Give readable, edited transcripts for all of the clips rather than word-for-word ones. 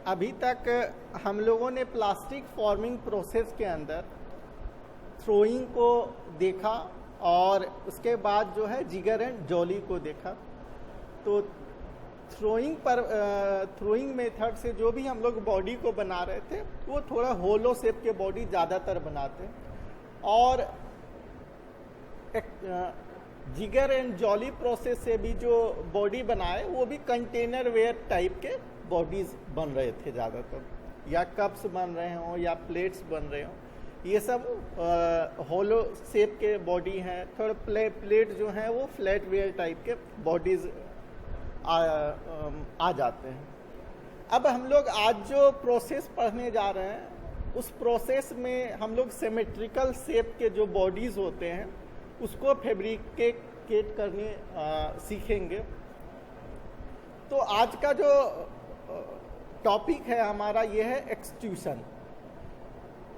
अभी तक हम लोगों ने प्लास्टिक फॉर्मिंग प्रोसेस के अंदर थ्रोइंग को देखा और उसके बाद जो है जिगर एंड जॉली को देखा। तो थ्रोइंग मेथड से जो भी हम लोग बॉडी को बना रहे थे वो थोड़ा होलो शेप के बॉडी ज़्यादातर बनाते हैं, और जिगर एंड जॉली प्रोसेस से भी जो बॉडी बनाए वो भी कंटेनर वेयर टाइप के बॉडीज बन रहे थे ज़्यादातर, या कप्स बन रहे हों या प्लेट्स बन रहे हों। ये सब होलो शेप के बॉडी हैं। थोड़ा प्लेट जो हैं वो फ्लैट वेयर टाइप के बॉडीज आ जाते हैं। अब हम लोग आज जो प्रोसेस पढ़ने जा रहे हैं उस प्रोसेस में हम लोग सिमेट्रिकल शेप के जो बॉडीज होते हैं उसको फैब्रिकेट करने सीखेंगे। तो आज का जो टॉपिक है हमारा ये है एक्सट्रूशन।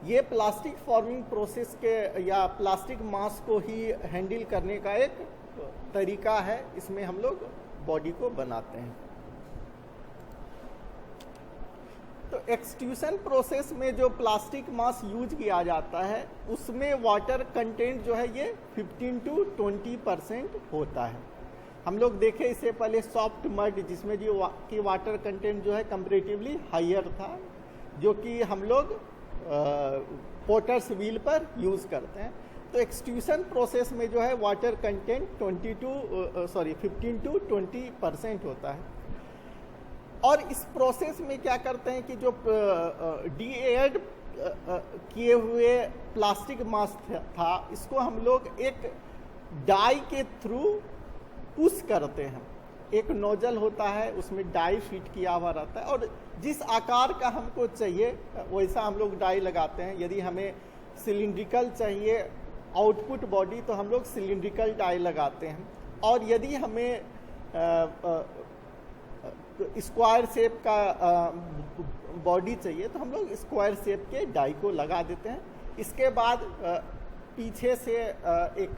ये प्लास्टिक फॉर्मिंग प्रोसेस के या प्लास्टिक मास को ही हैंडल करने का एक तरीका है। इसमें हम लोग बॉडी को बनाते हैं। तो एक्सट्रूशन प्रोसेस में जो प्लास्टिक मास यूज किया जाता है उसमें वाटर कंटेंट जो है ये 15 to 20% होता है। हम लोग देखे इससे पहले सॉफ्ट मड जिसमें जो की वाटर कंटेंट जो है कंपैरेटिवली हायर था, जो कि हम लोग पोटर्स व्हील पर यूज़ करते हैं। तो एक्सट्रूशन प्रोसेस में जो है वाटर कंटेंट 15 to 20% होता है। और इस प्रोसेस में क्या करते हैं कि जो डीएड किए हुए प्लास्टिक मास था इसको हम लोग एक डाई के थ्रू पुश करते हैं। एक नोजल होता है उसमें डाई फिट किया हुआ रहता है और जिस आकार का हमको चाहिए वैसा हम लोग डाई लगाते हैं। यदि हमें सिलिंड्रिकल चाहिए आउटपुट बॉडी तो हम लोग सिलिंड्रिकल डाई लगाते हैं, और यदि हमें स्क्वायर शेप का बॉडी चाहिए तो हम लोग स्क्वायर शेप के डाई को लगा देते हैं। इसके बाद पीछे से एक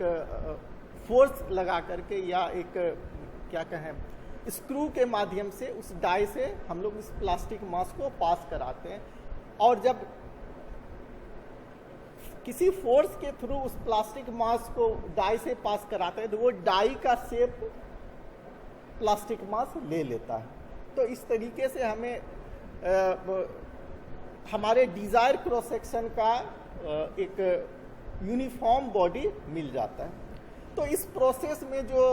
फोर्स लगा करके या एक क्या कहें स्क्रू के माध्यम से उस डाई से हम लोग इस प्लास्टिक मास को पास कराते हैं, और जब किसी फोर्स के थ्रू उस प्लास्टिक मास को डाई से पास कराते हैं तो वो डाई का शेप प्लास्टिक मास ले लेता है। तो इस तरीके से हमें हमारे डिजायर क्रॉस सेक्शन का एक यूनिफॉर्म बॉडी मिल जाता है। तो इस प्रोसेस में जो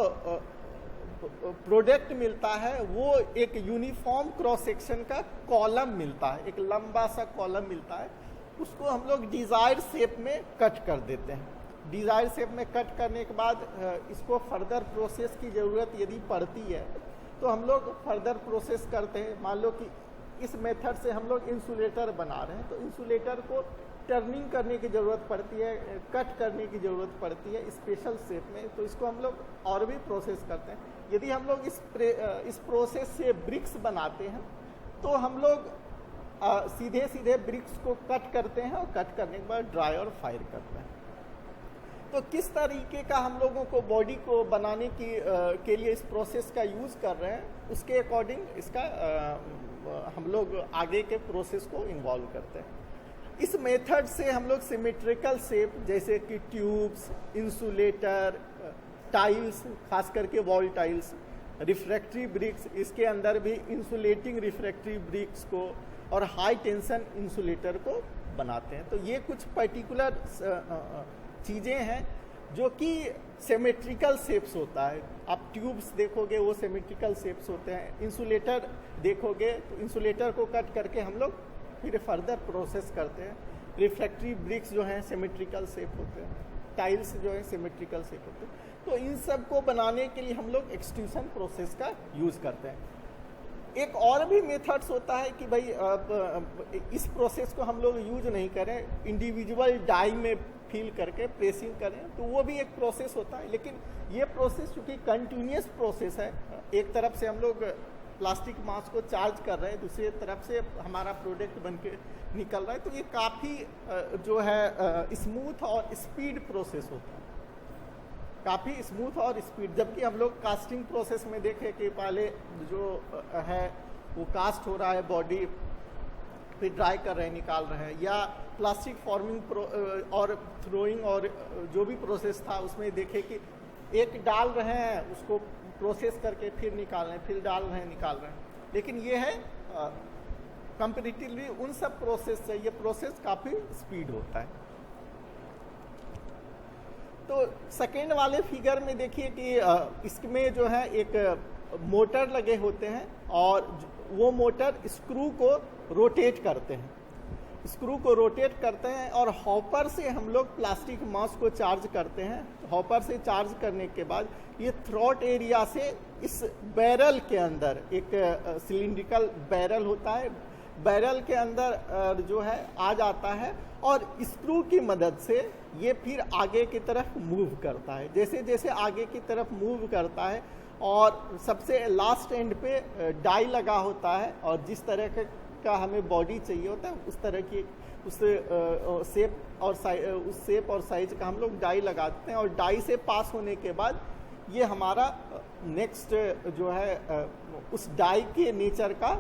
प्रोडक्ट मिलता है वो एक यूनिफॉर्म क्रॉस सेक्शन का कॉलम मिलता है, एक लंबा सा कॉलम मिलता है। उसको हम लोग डिजायर शेप में कट कर देते हैं। डिजायर शेप में कट करने के बाद इसको फर्दर प्रोसेस की ज़रूरत यदि पड़ती है तो हम लोग फर्दर प्रोसेस करते हैं। मान लो कि इस मेथड से हम लोग इंसुलेटर बना रहे हैं तो इंसुलेटर को टर्निंग करने की ज़रूरत पड़ती है, कट करने की ज़रूरत पड़ती है स्पेशल शेप में, तो इसको हम लोग और भी प्रोसेस करते हैं। यदि हम लोग इस प्रोसेस से ब्रिक्स बनाते हैं तो हम लोग सीधे सीधे ब्रिक्स को कट करते हैं और कट करने के बाद ड्राई और फायर करते हैं। तो किस तरीके का हम लोगों को बॉडी को बनाने के लिए इस प्रोसेस का यूज़ कर रहे हैं उसके अकॉर्डिंग इसका हम लोग आगे के प्रोसेस को इन्वॉल्व करते हैं। इस मेथड से हम लोग सिमेट्रिकल शेप जैसे कि ट्यूब्स, इंसुलेटर, टाइल्स, खास करके वॉल टाइल्स, रिफ्रैक्टरी ब्रिक्स, इसके अंदर भी इंसुलेटिंग रिफ्रैक्टरी ब्रिक्स को और हाई टेंशन इंसुलेटर को बनाते हैं। तो ये कुछ पर्टिकुलर चीज़ें हैं जो कि सिमेट्रिकल शेप्स होता है। आप ट्यूब्स देखोगे वो सिमेट्रिकल शेप्स होते हैं। इंसुलेटर देखोगे तो इंसुलेटर को कट करके हम लोग फिर फर्दर प्रोसेस करते हैं। रिफ्रैक्टरी ब्रिक्स जो हैं सिमेट्रिकल शेप होते हैं, टाइल्स जो है सिमेट्रिकल शेप होते हैं। तो इन सब को बनाने के लिए हम लोग एक्सट्रूशन प्रोसेस का यूज़ करते हैं। एक और भी मेथड्स होता है कि भाई इस प्रोसेस को हम लोग यूज नहीं करें, इंडिविजुअल डाई में फिल करके प्रेसिंग करें, तो वो भी एक प्रोसेस होता है। लेकिन ये प्रोसेस चूँकि कंटिन्यूस प्रोसेस है, एक तरफ से हम लोग प्लास्टिक मास को चार्ज कर रहे हैं, दूसरी तरफ से हमारा प्रोडक्ट बन के निकल रहा है, तो ये काफ़ी जो है स्मूथ और स्पीड प्रोसेस होता है, काफ़ी स्मूथ और स्पीड। जबकि हम लोग कास्टिंग प्रोसेस में देखें कि पहले जो है वो कास्ट हो रहा है बॉडी, फिर ड्राई कर रहे हैं, निकाल रहे हैं, या प्लास्टिक फॉर्मिंग और थ्रोइंग और जो भी प्रोसेस था उसमें देखे कि एक डाल रहे हैं उसको प्रोसेस करके फिर निकाल रहे हैं, फिर डाल रहे हैं, निकाल रहे हैं। लेकिन ये है कंपेरेटिवली उन सब प्रोसेस से ये प्रोसेस काफ़ी स्पीड होता है। तो सेकेंड वाले फिगर में देखिए कि इसमें जो है एक मोटर लगे होते हैं और वो मोटर स्क्रू को रोटेट करते हैं, स्क्रू को रोटेट करते हैं और हॉपर से हम लोग प्लास्टिक मास को चार्ज करते हैं। हॉपर से चार्ज करने के बाद ये थ्रॉट एरिया से इस बैरल के अंदर एक सिलिंड्रिकल बैरल होता है, बैरल के अंदर जो है आ जाता है और स्क्रू की मदद से ये फिर आगे की तरफ मूव करता है। जैसे जैसे आगे की तरफ मूव करता है और सबसे लास्ट एंड पे डाई लगा होता है और जिस तरह का हमें बॉडी चाहिए होता है उस तरह की उस शेप और साइज का हम लोग डाई लगाते हैं और डाई से पास होने के बाद ये हमारा नेक्स्ट जो है उस डाई के नेचर का,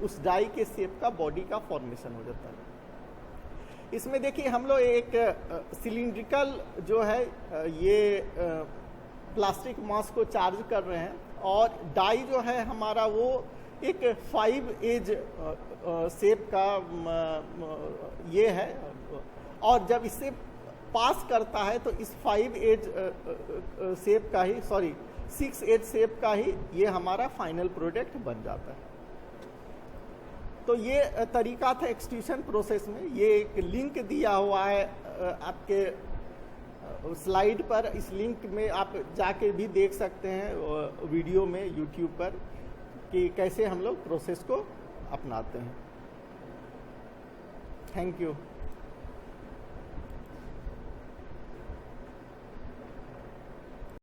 उस डाई के शेप का बॉडी का फॉर्मेशन हो जाता है। इसमें देखिए हम लोग एक सिलिंड्रिकल जो है ये प्लास्टिक मास को चार्ज कर रहे हैं और डाई जो है हमारा वो एक 5 एज शेप का ये है और जब इससे पास करता है तो इस 5 एज शेप का ही 6 एज शेप का ही ये हमारा फाइनल प्रोडक्ट बन जाता है। तो ये तरीका था एक्सट्रूशन प्रोसेस में। ये एक लिंक दिया हुआ है आपके स्लाइड पर, इस लिंक में आप जाके भी देख सकते हैं वीडियो में यूट्यूब पर कि कैसे हम लोग प्रोसेस को अपनाते हैं। Thank you.